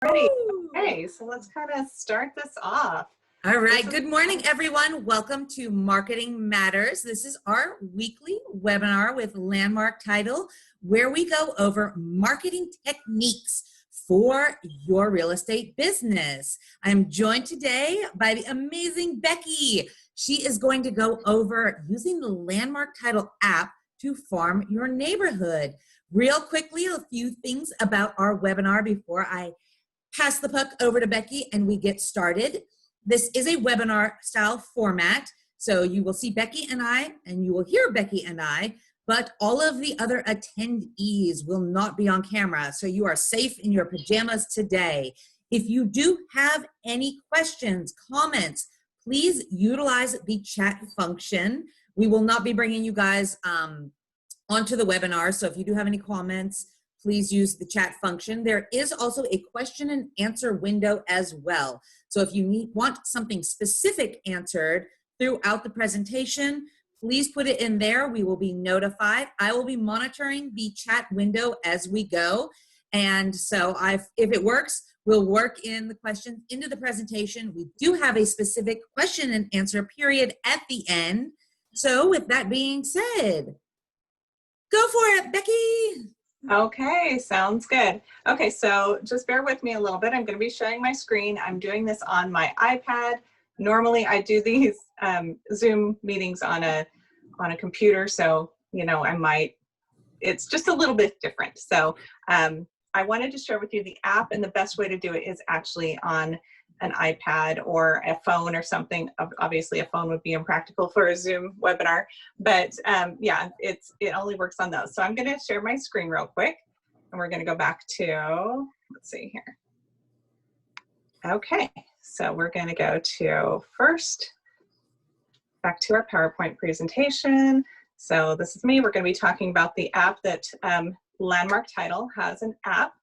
Ready. Woo! Okay, so let's kind of start this off. All right. Good morning, everyone. Welcome to Marketing Matters. This is our weekly webinar with Landmark Title, where we go over marketing techniques for your real estate business. I'm joined today by the amazing Becky. She is going to go over using the Landmark Title app to farm your neighborhood. Real quickly, a few things about our webinar before I pass the puck over to Becky and we get started. This is a webinar style format, so you will see Becky and I, and you will hear Becky and I, but all of the other attendees will not be on camera, so you are safe in your pajamas today. If you do have any questions, comments, please utilize the chat function. We will not be bringing you guys onto the webinar, so if you do have any comments, please use the chat function. There is also a question and answer window as well. So if you want something specific answered throughout the presentation, please put it in there. We will be notified. I will be monitoring the chat window as we go. And so if it works, we'll work in the questions into the presentation. We do have a specific question and answer period at the end. So with that being said, go for it, Becky. Okay, sounds good. Okay, so just bear with me a little bit. I'm going to be sharing my screen. I'm doing this on my iPad. Normally I do these Zoom meetings on a computer, so it's just a little bit different. So I wanted to share with you the app, and the best way to do it is actually on an iPad or a phone or something. Obviously a phone would be impractical for a Zoom webinar, but yeah, it only works on those. So I'm going to share my screen real quick, and we're going to go back to, let's see here. Okay, so we're going to go to first, back to our PowerPoint presentation. So this is me. We're going to be talking about the app that Landmark Title has an app.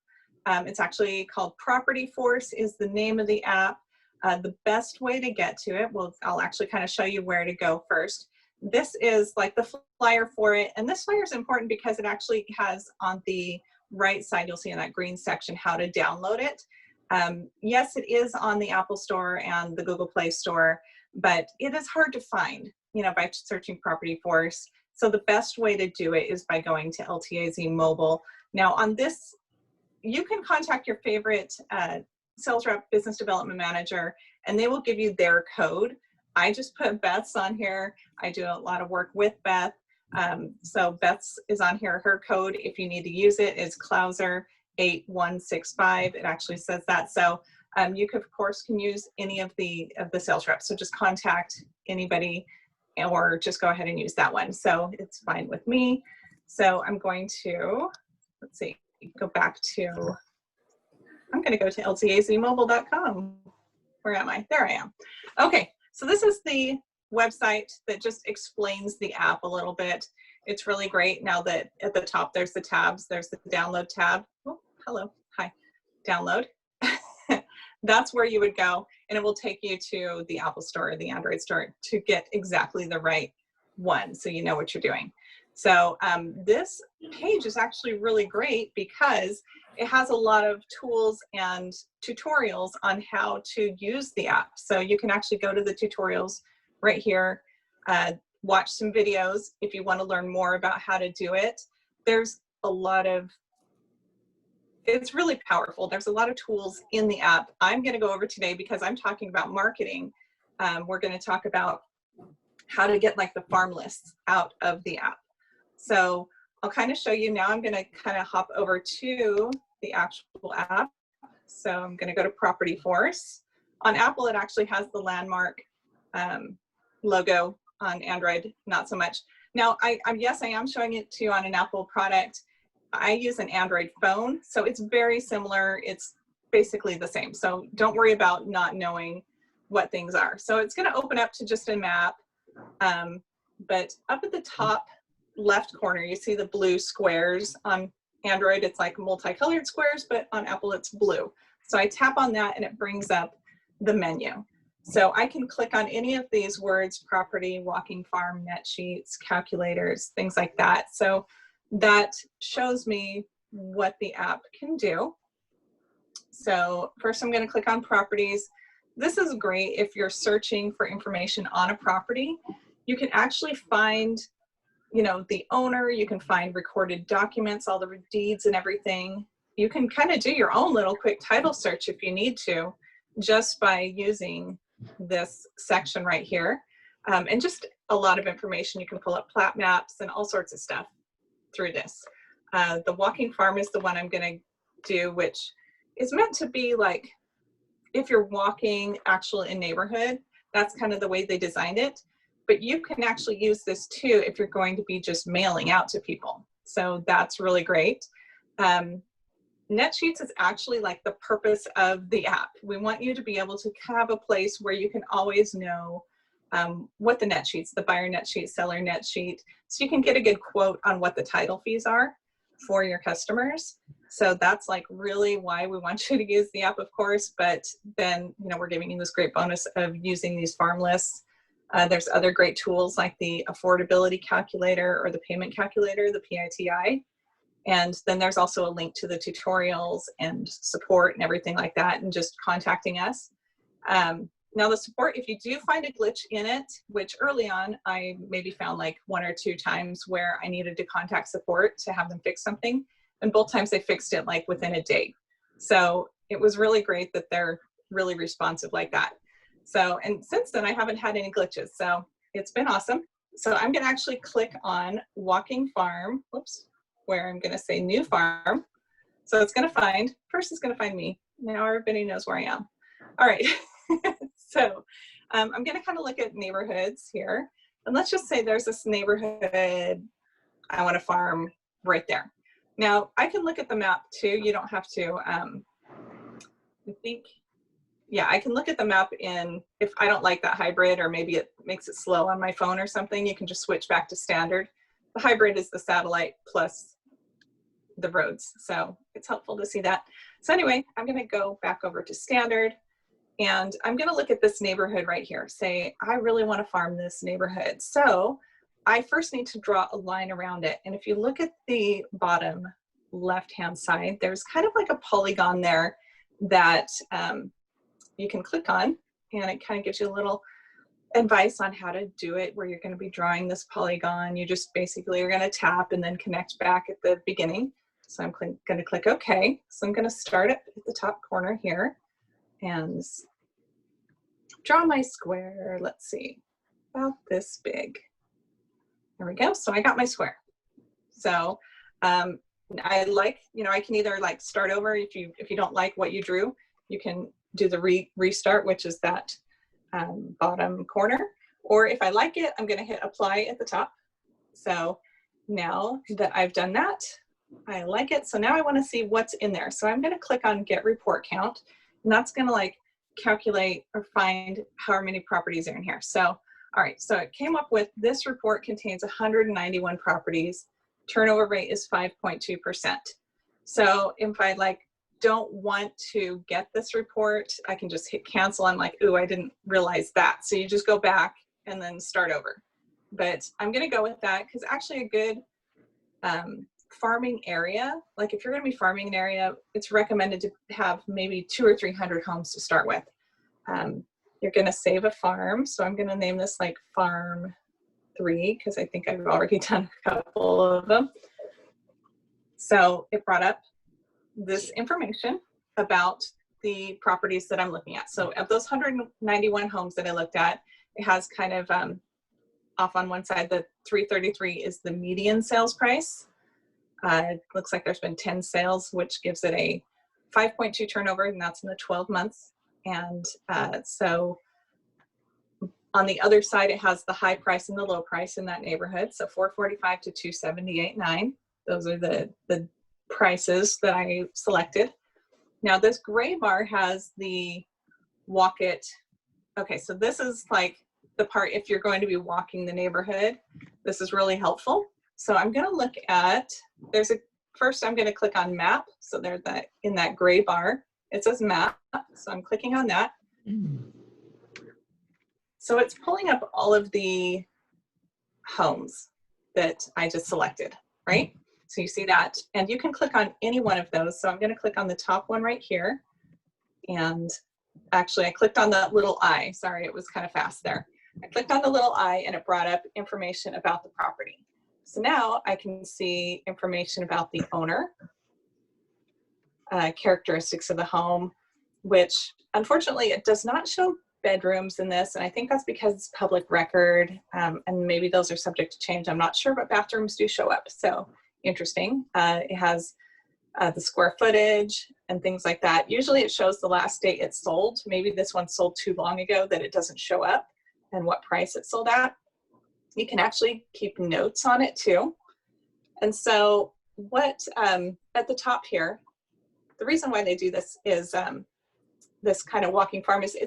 It's actually called Property Force is the name of the app. The best way to get to it, I'll actually kind of show you where to go first. This is like the flyer for it, and this flyer is important because it actually has on the right side, you'll see in that green section, how to download it. Yes, it is on the Apple Store and the Google Play Store, but it is hard to find, by searching Property Force. So the best way to do it is by going to LTAZ Mobile. Now on this, you can contact your favorite sales rep, business development manager, and they will give you their code. I just put Beth's on here. I do a lot of work with Beth. So Beth's is on here. Her code, if you need to use it, is Clouser8165. It actually says that. So you could, of course, can use any of the sales reps. So just contact anybody or just go ahead and use that one. So it's fine with me. So I'm going to, let's see. Go back to, I'm going to go to ltazmobile.com. Where am I? There I am. Okay, so this is the website that just explains the app a little bit. It's really great. Now that at the top there's the tabs, there's the download tab. Oh, hello, hi, download. That's where you would go, and it will take you to the Apple Store or the Android Store to get exactly the right one, so you know what you're doing. So this page is actually really great because it has a lot of tools and tutorials on how to use the app. So you can actually go to the tutorials right here, watch some videos if you want to learn more about how to do it. There's a lot of, it's really powerful. There's a lot of tools in the app. I'm going to go over today because I'm talking about marketing. We're going to talk about how to get like the farm lists out of the app. So I'll kind of show you now. I'm going to kind of hop over to the actual app. So I'm going to go to Property Force. On Apple, it actually has the Landmark logo. On Android, not so much. Now, yes, I am showing it to you on an Apple product. I use an Android phone, so it's very similar. It's basically the same. So don't worry about not knowing what things are. So it's going to open up to just a map. But up at the top left corner, you see the blue squares. On Android, it's like multicolored squares, but on Apple, it's blue. So I tap on that and it brings up the menu. So I can click on any of these words: property, walking farm, net sheets, calculators, things like that. So that shows me what the app can do. So first I'm going to click on properties. This is great if you're searching for information on a property. You can actually find, you know, the owner, you can find recorded documents, all the deeds and everything. You can kind of do your own little quick title search if you need to, just by using this section right here. And just a lot of information. You can pull up plat maps and all sorts of stuff through this. The walking farm is the one I'm going to do, which is meant to be like, if you're walking actually in neighborhood, that's kind of the way they designed it. But you can actually use this too if you're going to be just mailing out to people. So that's really great. NetSheets is actually like the purpose of the app. We want you to be able to have a place where you can always know what the net sheets, the buyer net sheet, seller net sheet, so you can get a good quote on what the title fees are for your customers. So that's like really why we want you to use the app, of course, but then, you know, we're giving you this great bonus of using these farm lists. There's other great tools like the affordability calculator or the payment calculator, the PITI. And then there's also a link to the tutorials and support and everything like that, and just contacting us. Now the support, if you do find a glitch in it, which early on I maybe found like 1 or 2 times where I needed to contact support to have them fix something, and both times they fixed it like within a day. So it was really great that they're really responsive like that. So, and since then I haven't had any glitches, so it's been awesome. So I'm gonna actually click on Walking Farm, whoops, where I'm gonna say New Farm. So it's gonna find, first it's gonna find me. Now everybody knows where I am. All right, so I'm gonna kind of look at neighborhoods here. And let's just say there's this neighborhood I wanna farm right there. Now I can look at the map too. You don't have to, I think, yeah, I can look at the map in, if I don't like that hybrid or maybe it makes it slow on my phone or something, you can just switch back to standard. The hybrid is the satellite plus the roads. So it's helpful to see that. So anyway, I'm gonna go back over to standard and I'm gonna look at this neighborhood right here. Say, I really wanna farm this neighborhood. So I first need to draw a line around it. And if you look at the bottom left-hand side, there's kind of like a polygon there that you can click on, and it kind of gives you a little advice on how to do it, where you're going to be drawing this polygon. You just basically are going to tap and then connect back at the beginning. So I'm going to click OK. So I'm going to start it at the top corner here and draw my square. Let's see, about this big. There we go. So I got my square. So I like, you know, I can either like start over if you don't like what you drew, you can do the restart, which is that bottom corner. Or if I like it, I'm going to hit apply at the top. So now that I've done that, I like it. So now I want to see what's in there. So I'm going to click on get report count, and that's going to like calculate or find how many properties are in here. So, all right, so it came up with this report contains 191 properties. Turnover rate is 5.2%. So if I like don't want to get this report, I can just hit cancel. I'm like, ooh, I didn't realize that. So you just go back and then start over. But I'm gonna go with that because actually a good farming area, like if you're gonna be farming an area, it's recommended to have maybe 200 or 300 homes to start with. You're gonna save a farm. So I'm gonna name this like farm 3 because I think I've already done a couple of them. So it brought up this information about the properties that I'm looking at. So of those 191 homes that I looked at, it has kind of off on one side, the 333 is the median sales price. It looks like there's been 10 sales, which gives it a 5.2 turnover, and that's in the 12 months. And so on the other side, it has the high price and the low price in that neighborhood. So 445 to 278.9. Those are the prices that I selected. Now this gray bar has the walk it. Okay, so this is like the part if you're going to be walking the neighborhood. This is really helpful. So I'm going to look at, first I'm going to click on map. So there's that in that gray bar, it says map. So I'm clicking on that. So it's pulling up all of the homes that I just selected, right? So you see that, and you can click on any one of those. So I'm going to click on the top one right here. And actually, I clicked on the little I. Sorry, it was kind of fast there. I clicked on the little I and it brought up information about the property. So now I can see information about the owner, characteristics of the home, which unfortunately it does not show bedrooms in this. And I think that's because it's public record, and maybe those are subject to change. I'm not sure, but bathrooms do show up. So interesting. It has the square footage and things like that. Usually it shows the last date it sold. Maybe this one sold too long ago that it doesn't show up and what price it sold at. You can actually keep notes on it too. And so what, at the top here, the reason why they do this is this kind of walking farm is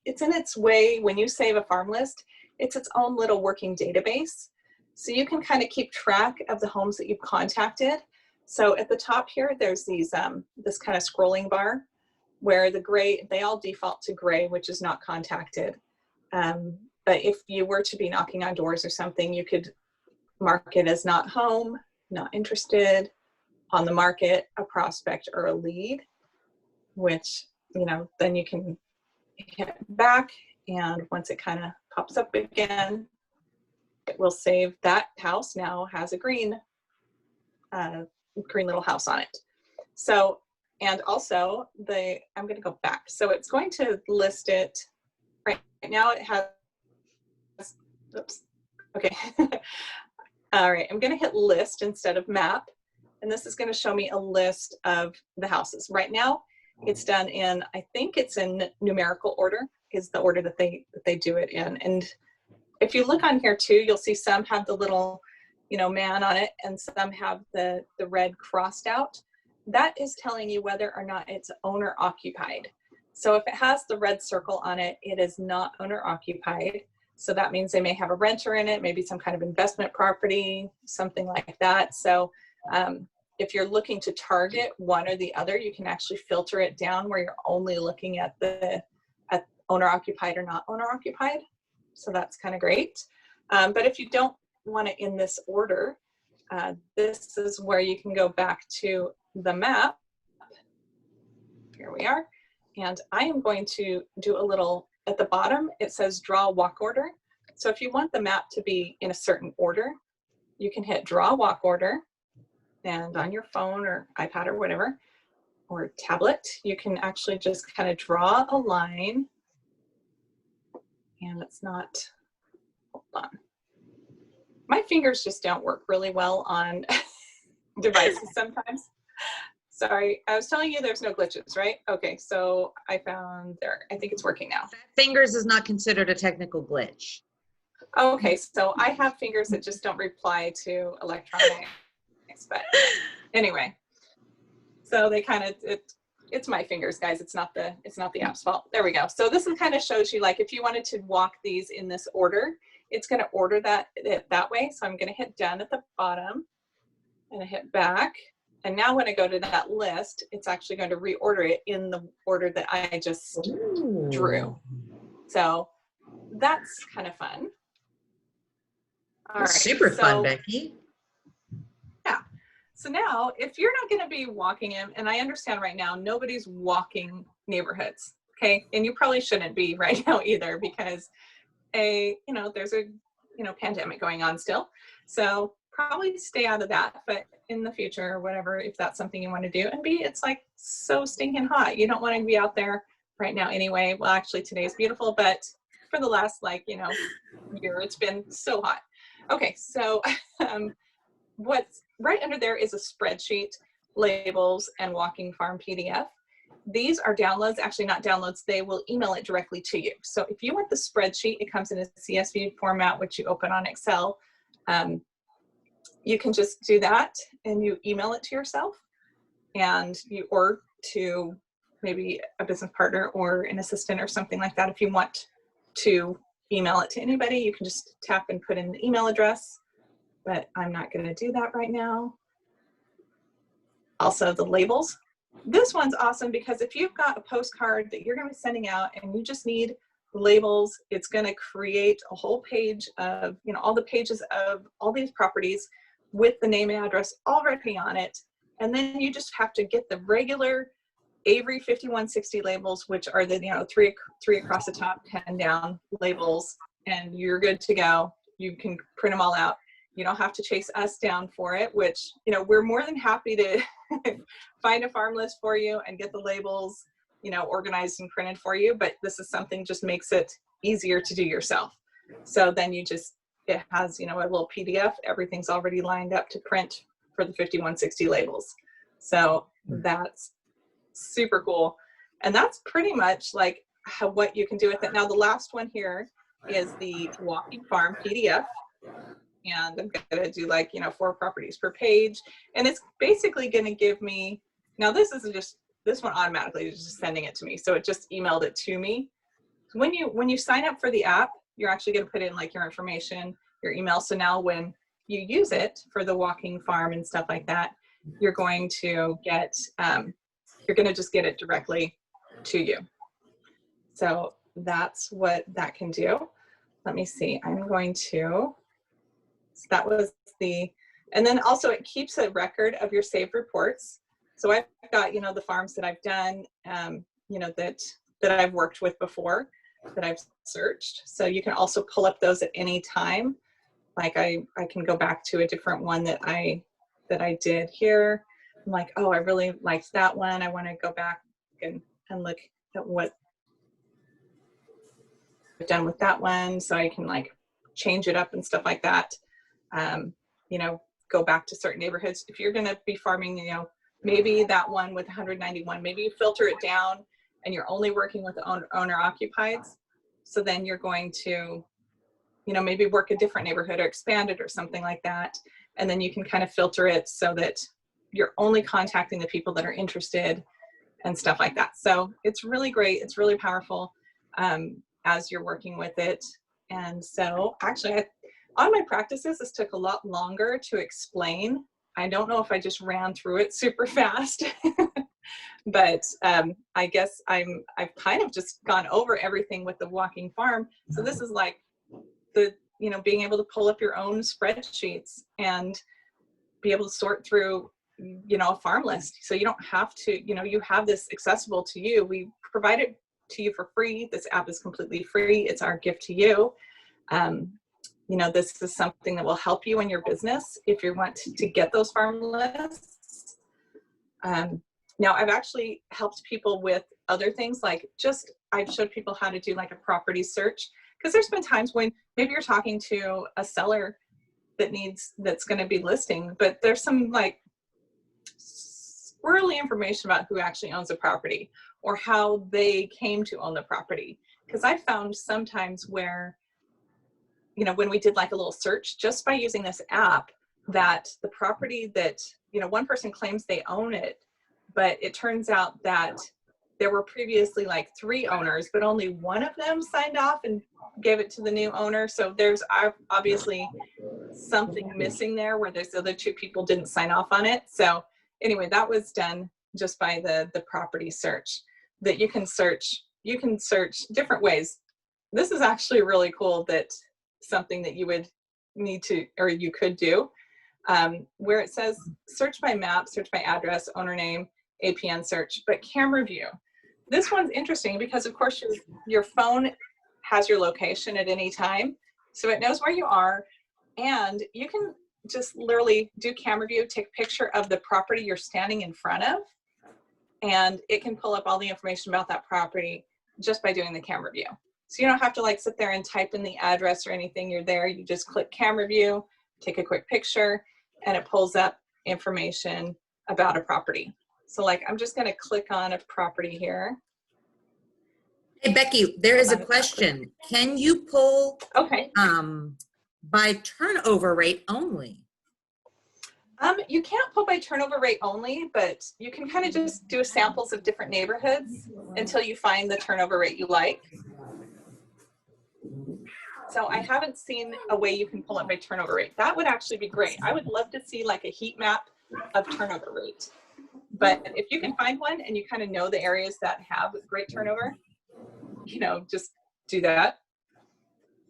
it's in its way, when you save a farm list, it's its own little working database. So you can kind of keep track of the homes that you've contacted. So at the top here, there's these this kind of scrolling bar where the gray, they all default to gray, which is not contacted. But if you were to be knocking on doors or something, you could mark it as not home, not interested, on the market, a prospect, or a lead, which, you know, then you can hit back, and once it kind of pops up again, it will save that house now has a green little house on it. So, and also I'm going to go back. So it's going to list it right now. It has, oops. Okay. All right. I'm going to hit list instead of map. And this is going to show me a list of the houses. Right now, it's done in, I think it's in numerical order is the order that they do it in. And if you look on here too, you'll see some have the little, you know, man on it, and some have the red crossed out. That is telling you whether or not it's owner occupied. So if it has the red circle on it, it is not owner occupied. So that means they may have a renter in it, maybe some kind of investment property, something like that. So if you're looking to target one or the other, you can actually filter it down where you're only looking at at owner occupied or not owner occupied. So that's kind of great. But if you don't want it in this order, this is where you can go back to the map. Here we are. And I am going to do a little, at the bottom, it says draw walk order. So if you want the map to be in a certain order, you can hit draw walk order. And on your phone or iPad or whatever, or tablet, you can actually just kind of draw a line. And it's not, hold on. My fingers just don't work really well on devices sometimes. Sorry, I was telling you there's no glitches, right? Okay, so I found there, I think it's working now. Fingers is not considered a technical glitch. Okay, so I have fingers that just don't reply to electronics, but anyway, so they kind of, it's my fingers, guys. It's not the app's fault. There we go. So this kind of shows you, like, if you wanted to walk these in this order, it's going to order that way. So I'm going to hit done at the bottom and I hit back. And now when I go to that list, it's actually going to reorder it in the order that I just drew. So that's kind of fun. All right. Super fun, Becky. Yeah. So now, if you're not going to be walking in, and I understand right now, nobody's walking neighborhoods, okay? And you probably shouldn't be right now either, because there's a, pandemic going on still. So probably stay out of that, but in the future or whatever, if that's something you want to do. And B, it's like so stinking hot. You don't want to be out there right now anyway. Well, actually today's beautiful, but for the last year, it's been so hot. Okay, so what's right under there is a spreadsheet, labels, and walking farm PDF. These are downloads, actually not downloads, they will email it directly to you. So if you want the spreadsheet, it comes in a CSV format, which you open on Excel. You can just do that and you email it to yourself or to maybe a business partner or an assistant or something like that. If you want to email it to anybody, you can just tap and put in the email address, but I'm not going to do that right now. Also the labels. This one's awesome because if you've got a postcard that you're going to be sending out and you just need labels, it's going to create a whole page of, all the pages of all these properties with the name and address already on it. And then you just have to get the regular Avery 5160 labels, which are the, three across the top, 10 down labels, and you're good to go. You can print them all out. You don't have to chase us down for it, which, we're more than happy to find a farm list for you and get the labels, organized and printed for you. But this is something just makes it easier to do yourself. So then it has, a little PDF, everything's already lined up to print for the 5160 labels. So that's super cool. And that's pretty much like what you can do with it. Now, the last one here is the Walking Farm PDF. And I'm going to do 4 properties per page. And it's basically going to give me, now this one automatically is just sending it to me. So it just emailed it to me. When you sign up for the app, you're actually going to put in your information, your email. So now when you use it for the Walking Farm and stuff like that, you're going to get, just get it directly to you. So that's what that can do. Let me see. So that was and then also it keeps a record of your saved reports. So I've got, the farms that I've done, that I've worked with before, that I've searched. So you can also pull up those at any time. Like I can go back to a different one that I did here. I'm like, oh, I really liked that one. I want to go back and look at what I've done with that one. So I can change it up and stuff like that. Go back to certain neighborhoods. If you're going to be farming, maybe that one with 191, maybe you filter it down and you're only working with owner occupieds. So then you're going to, maybe work a different neighborhood or expand it or something like that. And then you can kind of filter it so that you're only contacting the people that are interested and stuff like that. So it's really great. It's really powerful as you're working with it. And so actually, on my practices, this took a lot longer to explain. I don't know if I just ran through it super fast, but I guess I've kind of just gone over everything with the Walking Farm. So this is like being able to pull up your own spreadsheets and be able to sort through, a farm list. So you don't have to, you have this accessible to you. We provide it to you for free. This app is completely free. It's our gift to you. This is something that will help you in your business if you want to get those farm lists. Now, I've actually helped people with other things, I've showed people how to do a property search, because there's been times when maybe you're talking to a seller that's going to be listing, but there's some squirrely information about who actually owns the property or how they came to own the property. Because I found sometimes where, when we did a little search just by using this app, that the property that, one person claims they own it, but it turns out that there were previously 3 owners, but only one of them signed off and gave it to the new owner. So there's obviously something missing there where those other 2 people didn't sign off on it. So anyway, that was done just by the property search. That you can search different ways. This is actually really cool, that something that you would need to, or you could do, where it says search by map, search by address, owner name, APN search, but camera view. This one's interesting because of course your phone has your location at any time. So it knows where you are, and you can just literally do camera view, take a picture of the property you're standing in front of, and it can pull up all the information about that property just by doing the camera view. So you don't have to sit there and type in the address or anything. You're there, you just click camera view, take a quick picture, and it pulls up information about a property. So I'm just going to click on a property here. Hey, Becky, there is a question. Can you pull by turnover rate only? You can't pull by turnover rate only, but you can kind of just do samples of different neighborhoods until you find the turnover rate you like. So I haven't seen a way you can pull it by turnover rate. That would actually be great. I would love to see a heat map of turnover rate. But if you can find one and you kind of know the areas that have great turnover, just do that.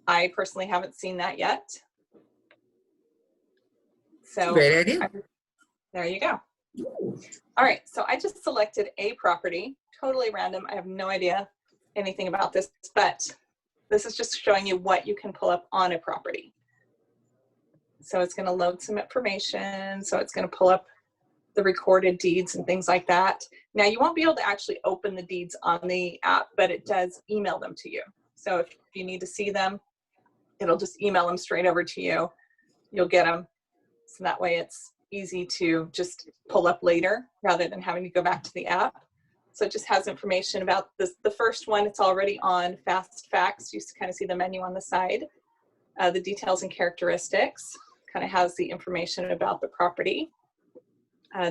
I personally haven't seen that yet. So great idea. there you go. All right, so I just selected a property, totally random. I have no idea anything about this, but this is just showing you what you can pull up on a property. So it's going to load some information. So it's going to pull up the recorded deeds and things like that. Now you won't be able to actually open the deeds on the app, but it does email them to you. So if you need to see them, it'll just email them straight over to you. You'll get them. So that way it's easy to just pull up later rather than having to go back to the app. So it just has information about this. The first one, it's already on Fast Facts. You kind of see the menu on the side. The details and characteristics kind of has the information about the property.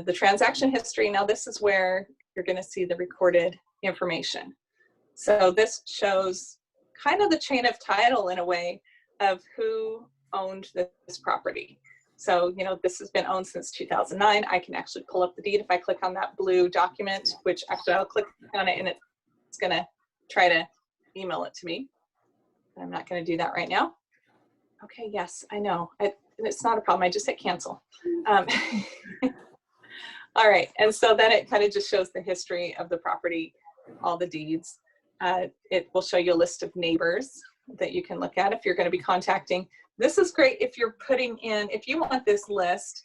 The transaction history, now this is where you're going to see the recorded information. So this shows kind of the chain of title in a way of who owned this property. So, you know, this has been owned since 2009. I can actually pull up the deed if I click on that blue document, which actually I'll click on it and it's going to try to email it to me. I'm not going to do that right now. Okay, yes, I know. It's not a problem. I just hit cancel. All right, and so then it kind of just shows the history of the property, all the deeds. It will show you a list of neighbors that you can look at if you're going to be contacting. This is great if you're putting in, if you want this list,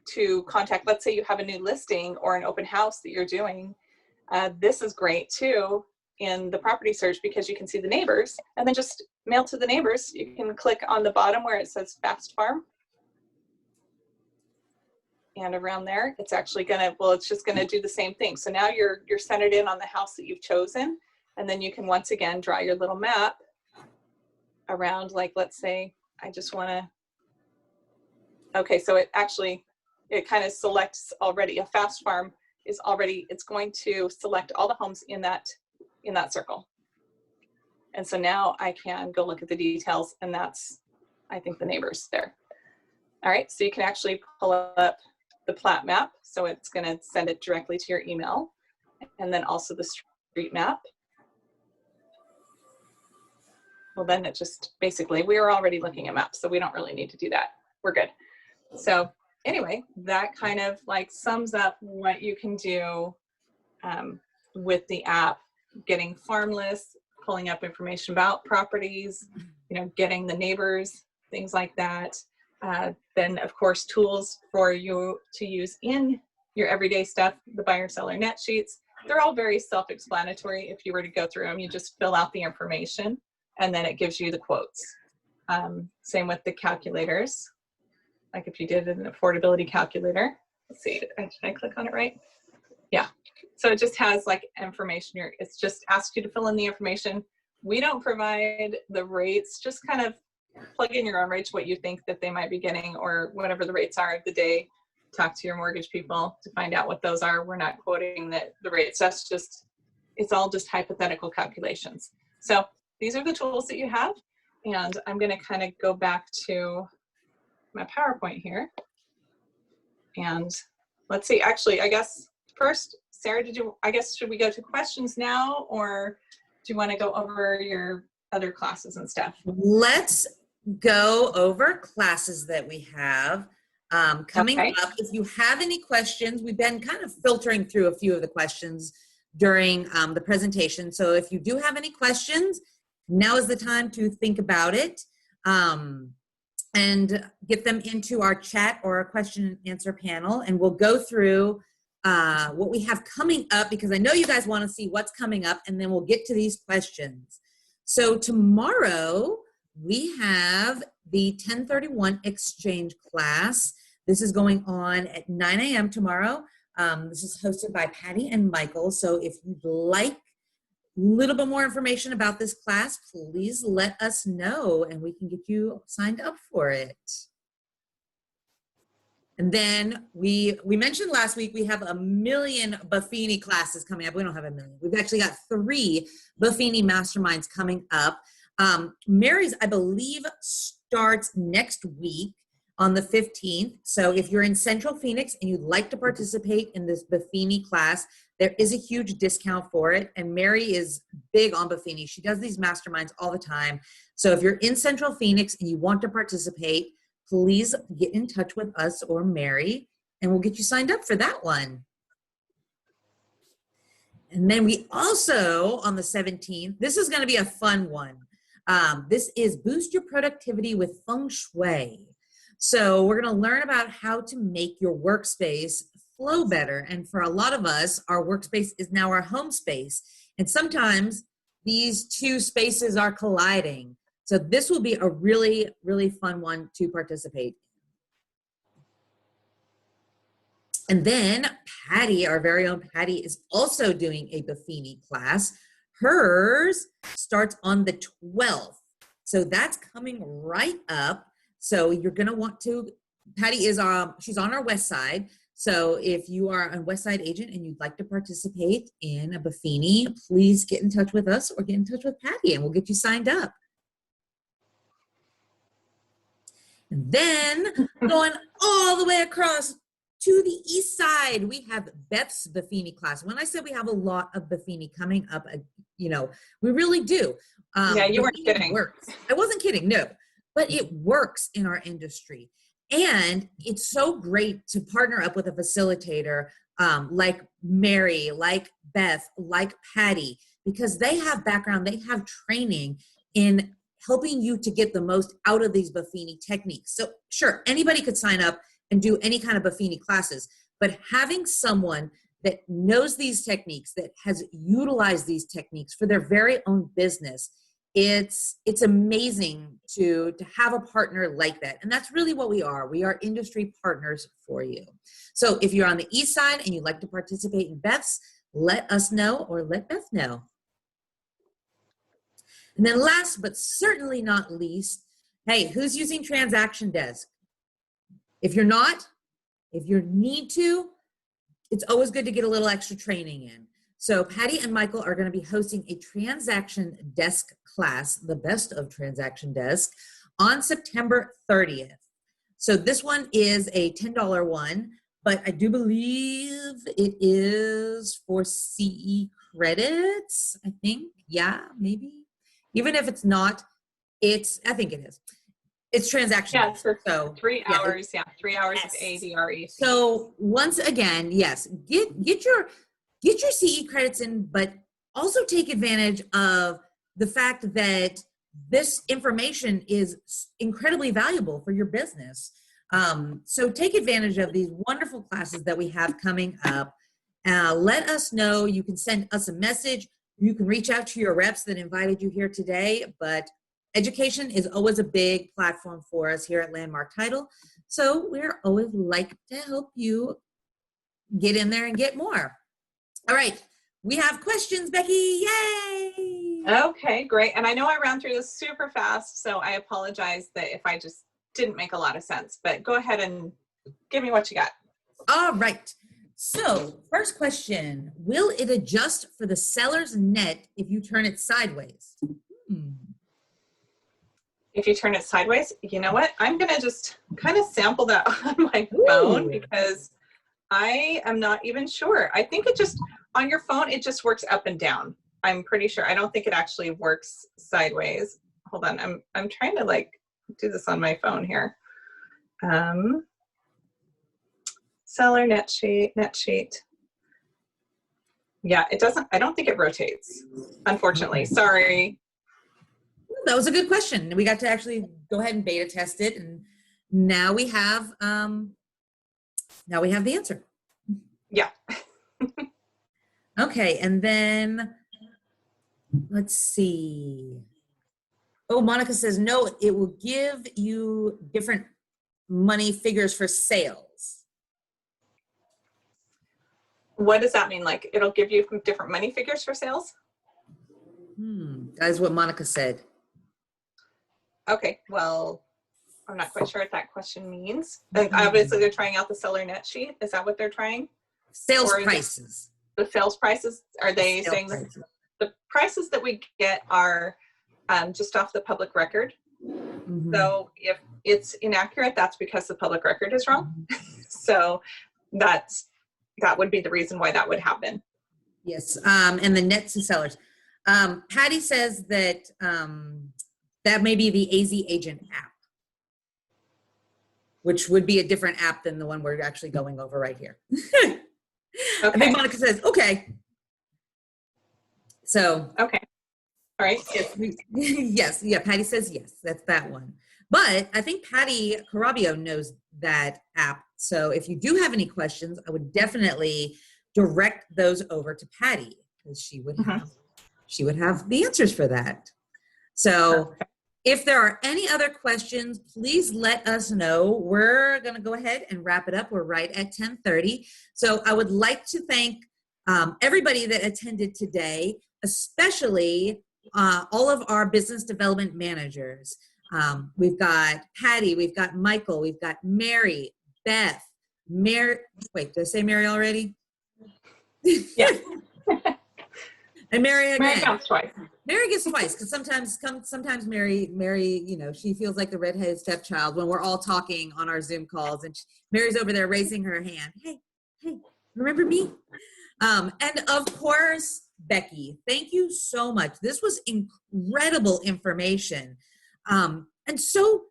to contact, let's say you have a new listing or an open house that you're doing, this is great too in the property search because you can see the neighbors and then just mail to the neighbors. You can click on the bottom where it says Fast Farm. And around there, it's actually gonna, well, it's just gonna do the same thing. So now you're centered in on the house that you've chosen. And then you can once again draw your little map around, like, let's say I just wanna, okay, so it kind of selects already, a Fast Farm is already, it's going to select all the homes in that circle. And so now I can go look at the details and that's, I think, the neighbors there. All right, so you can actually pull up the plat map. So it's gonna send it directly to your email and then also the street map. Well, then it just basically, we are already looking at maps, so we don't really need to do that. We're good. So anyway, that kind of like sums up what you can do with the app, getting farm lists, pulling up information about properties, you know, getting the neighbors, things like that. Then of course, tools for you to use in your everyday stuff, the buyer seller net sheets. They're all very self-explanatory. If you were to go through them, you just fill out the information and then it gives you the quotes. Same with the calculators. Like if you did an affordability calculator, let's see, did I click on it right? Yeah, so it just has like information here. It's just asks you to fill in the information. We don't provide the rates, just kind of plug in your own rates, what you think that they might be getting or whatever the rates are of the day. Talk to your mortgage people to find out what those are. We're not quoting the rates. That's just, it's all just hypothetical calculations. So these are the tools that you have. And I'm going to kind of go back to my PowerPoint here. And let's see, actually, I guess first, Sarah, should we go to questions now or do you want to go over your other classes and stuff? Let's go over classes that we have coming up. If you have any questions, we've been kind of filtering through a few of the questions during the presentation. So if you do have any questions, now is the time to think about it and get them into our chat or our question and answer panel. And we'll go through what we have coming up because I know you guys want to see what's coming up and then we'll get to these questions. So tomorrow we have the 1031 exchange class. This is going on at 9 a.m. tomorrow. This is hosted by Patty and Michael. So if you'd like a little bit more information about this class, please let us know and we can get you signed up for it. And then we mentioned last week we have 1 million Buffini classes coming up. We don't have 1 million. We've actually got 3 Buffini masterminds coming up. Mary's, I believe, starts next week on the 15th. So if you're in Central Phoenix and you'd like to participate in this Buffini class, there is a huge discount for it. And Mary is big on Buffini. She does these masterminds all the time. So if you're in Central Phoenix and you want to participate, please get in touch with us or Mary, and we'll get you signed up for that one. And then we also, on the 17th, this is going to be a fun one. This is Boost Your Productivity with Feng Shui. So we're going to learn about how to make your workspace flow better. And for a lot of us, our workspace is now our home space. And sometimes these two spaces are colliding. So this will be a really, really fun one to participate. And then Patty, our very own Patty, is also doing a Buffini class. Hers starts on the 12th. So that's coming right up. So you're going to want to, Patty is, she's on our West Side. So if you are a West Side agent and you'd like to participate in a Buffini, please get in touch with us or get in touch with Patty and we'll get you signed up. And then going all the way across to the East Side, we have Beth's Buffini class. When I said we have a lot of Buffini coming up, you know, we really do. Yeah, you weren't kidding. Works. I wasn't kidding, no. But it works in our industry. And it's so great to partner up with a facilitator like Mary, like Beth, like Patty, because they have background, they have training in helping you to get the most out of these Buffini techniques. So sure, anybody could sign up and do any kind of Buffini classes, but having someone that knows these techniques, that has utilized these techniques for their very own business, it's amazing to have a partner like that. And that's really what we are. We are industry partners for you. So if you're on the East Side and you'd like to participate in Beth's, let us know or let Beth know. And then last but certainly not least, hey, who's using Transaction Desk? If you're not, if you need to, it's always good to get a little extra training in. So Patty and Michael are going to be hosting a Transaction Desk class, the best of Transaction Desk, on September 30th. So this one is a $10 one, but I do believe it is for CE credits, I think. Yeah, maybe. Even if it's not, I think it is. It's transaction. Yeah, for so 3 hours. Yeah, 3 hours yes. of ADRE. So once again, yes, get your CE credits in, but also take advantage of the fact that this information is incredibly valuable for your business. So take advantage of these wonderful classes that we have coming up. Let us know. You can send us a message. You can reach out to your reps that invited you here today, but education is always a big platform for us here at Landmark Title. So we're always like to help you get in there and get more. All right. We have questions, Becky. Yay! Okay, great. And I know I ran through this super fast, so I apologize that if I just didn't make a lot of sense, but go ahead and give me what you got. All right. So first question, will it adjust for the seller's net if you turn it sideways? If you turn it sideways, you know what? I'm going to just kind of sample that on my phone because I am not even sure. I think it just, on your phone, it just works up and down. I'm pretty sure. I don't think it actually works sideways. Hold on. I'm trying to like do this on my phone here. Seller net sheet. Yeah, it doesn't, I don't think it rotates, unfortunately. Sorry. That was a good question. We got to actually go ahead and beta test it, and now we have the answer. Yeah. Okay, and then let's see. Oh, Monica says no. It will give you different money figures for sales. What does that mean? Like it'll give you different money figures for sales? That is what Monica said. Okay, well, I'm not quite sure what that question means. And obviously they're trying out the seller net sheet. Is that what they're trying? Sales prices. The sales prices, are they saying the prices that we get are just off the public record? So if it's inaccurate, that's because the public record is wrong. So that would be the reason why that would happen. Yes, and the net to sellers. Patty says that that may be the AZ Agent app. which would be a different app than the one we're actually going over right here. I Okay. think Monica says, okay. So. Okay. All right. Yes. Yeah. Patty says yes. That's that one. But I think Patty Carabio knows that app. So if you do have any questions, I would definitely direct those over to Patty because she would have the answers for that. So if there are any other questions, please let us know. We're going to go ahead and wrap it up. We're right at 10:30. So I would like to thank everybody that attended today, especially all of our business development managers. We've got Patty, we've got Michael, we've got Mary, Beth, Mary. Wait, did I say Mary already? Yes. And Mary again. Mary counts twice. Mary gets twice because sometimes Mary, you know, she feels like the redheaded stepchild when we're all talking on our Zoom calls, and Mary's over there raising her hand. Hey, remember me? And of course, Becky, thank you so much. This was incredible information, and so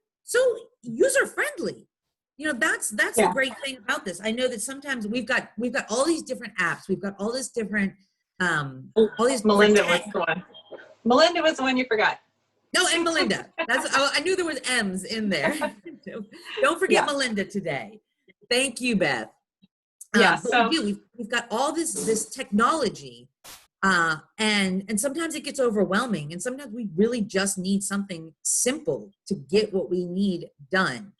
user friendly. You know, that's the great thing about this. I know that sometimes we've got all these different apps, we've got all this different. All these Melinda was the one. Melinda was the one you forgot. No, and Melinda. I knew there was M's in there. Don't forget Melinda today. Thank you, Beth. Yeah. But we've got all this technology, and sometimes it gets overwhelming, and sometimes we really just need something simple to get what we need done.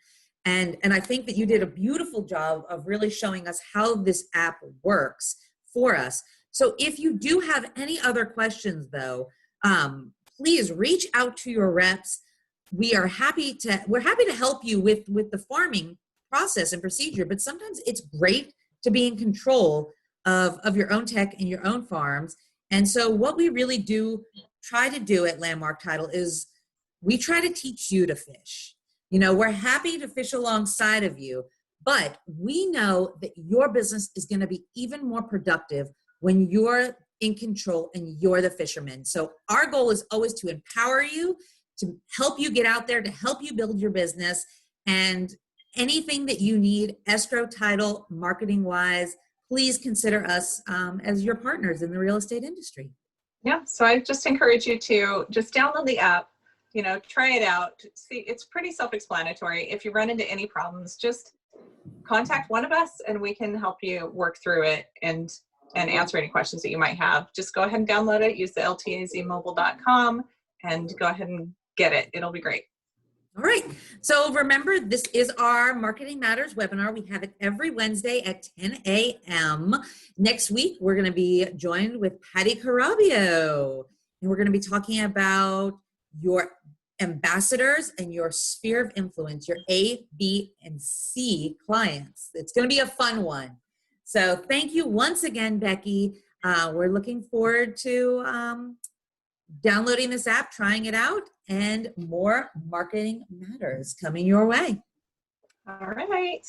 And I think that you did a beautiful job of really showing us how this app works for us. So if you do have any other questions, though, please reach out to your reps. We're happy to help you with the farming process and procedure, but sometimes it's great to be in control of your own tech and your own farms. And so what we really do try to do at Landmark Title is we try to teach you to fish. You know, we're happy to fish alongside of you, but we know that your business is going to be even more productive when you're in control and you're the fisherman. So our goal is always to empower you, to help you get out there, to help you build your business, and anything that you need, escrow, title, marketing wise, please consider us as your partners in the real estate industry. Yeah, so I just encourage you to just download the app, you know, try it out. See, it's pretty self-explanatory. If you run into any problems, just contact one of us and we can help you work through it and answer any questions that you might have. Just go ahead and download it, use the ltazmobile.com and go ahead and get it. It'll be great. All right. So remember, this is our Marketing Matters webinar. We have it every Wednesday at 10 a.m. Next week, we're going to be joined with Patty Carabio, and we're going to be talking about your ambassadors and your sphere of influence, your A, B, and C clients. It's going to be a fun one. So thank you once again, Becky. We're looking forward to downloading this app, trying it out, and more Marketing Matters coming your way. All right.